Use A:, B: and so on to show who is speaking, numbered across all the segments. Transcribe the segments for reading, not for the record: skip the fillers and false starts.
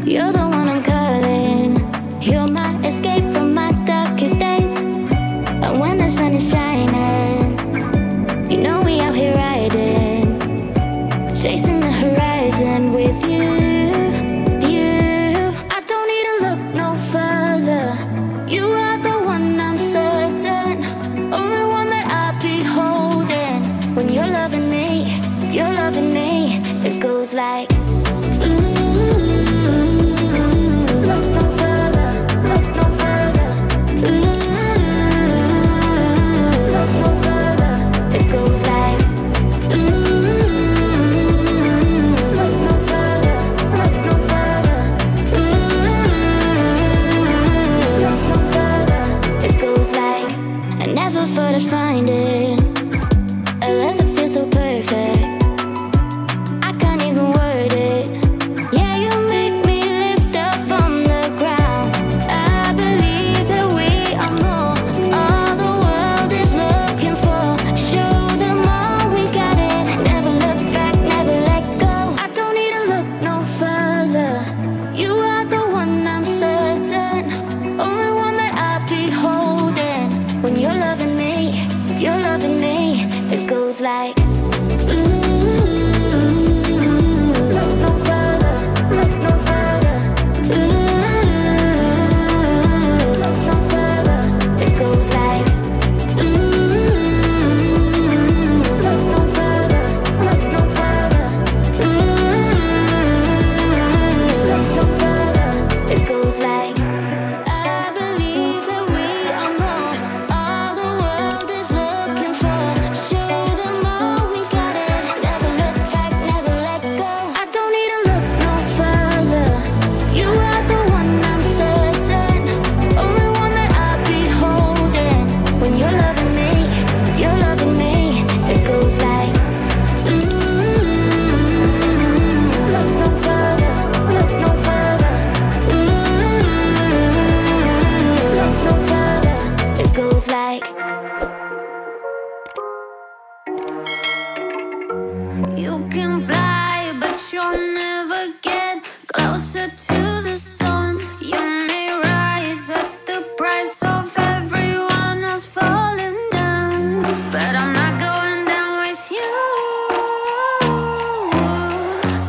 A: You're the one I'm calling. You're my escape from my darkest days. And when the sun is shining, you know we out here riding, chasing the horizon with you. I don't need to look no further. You are the one I'm certain, only one that I'll be holding. When you're loving me, it goes like look no further, look no further. Look no further. It goes like look no further, look no further. Look no further. It goes like I never thought I'd find it. A love that feels so perfect. I can't even word it. Yeah, you make me lift up from the ground. I believe that we are more. All the world is looking for. Show them all we got it. Never look back, never let go. I don't need to look no further. You are the one I'm certain, only one that I'll be holding. When you're loving me, it goes like look no further, look no further. Look no further. It goes like look no further, look no further. Look no further. It goes like I believe that we are more. All the world is looking for. Show them all we got it. Never look back, never let go. I don't need to look no further. You are the one I'm certain, only one that I'll be holding. When you're loving me, it goes like look no further, look no further. Look no further. It goes like you can fly, but you'll never get closer to the sun. You may rise at the price of everyone else falling down, but I'm not going down with you.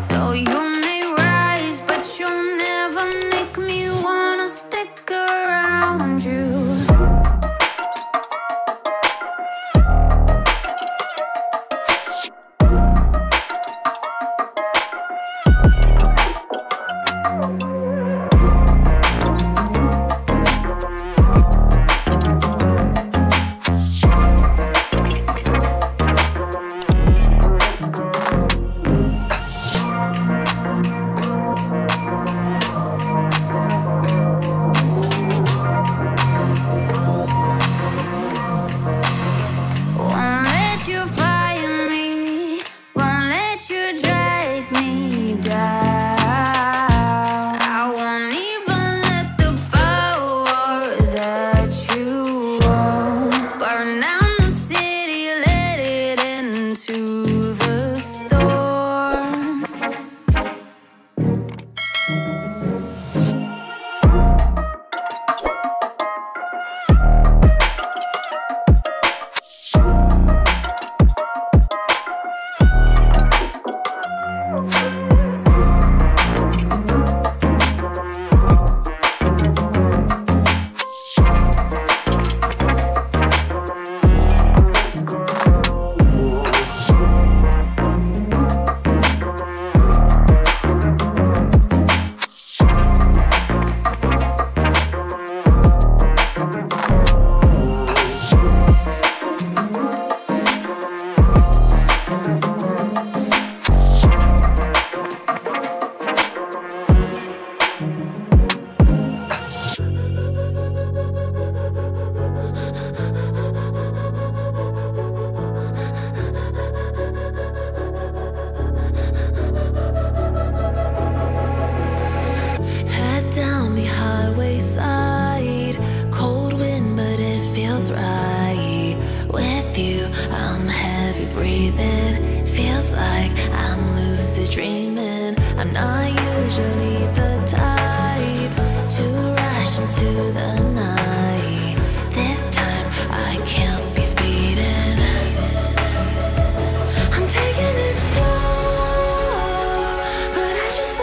A: So you may rise, but you'll never make me wanna stick around you. Won't let you fire me, won't let you drag me down. I won't even let the power that you own burn down the city, let it into the storm. Head down the highway side, cold wind, but it feels right. With you, I'm heavy breathing. Feels like I'm lucid dreaming. I'm not usually the type
B: the night. This time I can't be speeding. I'm taking it slow, but I just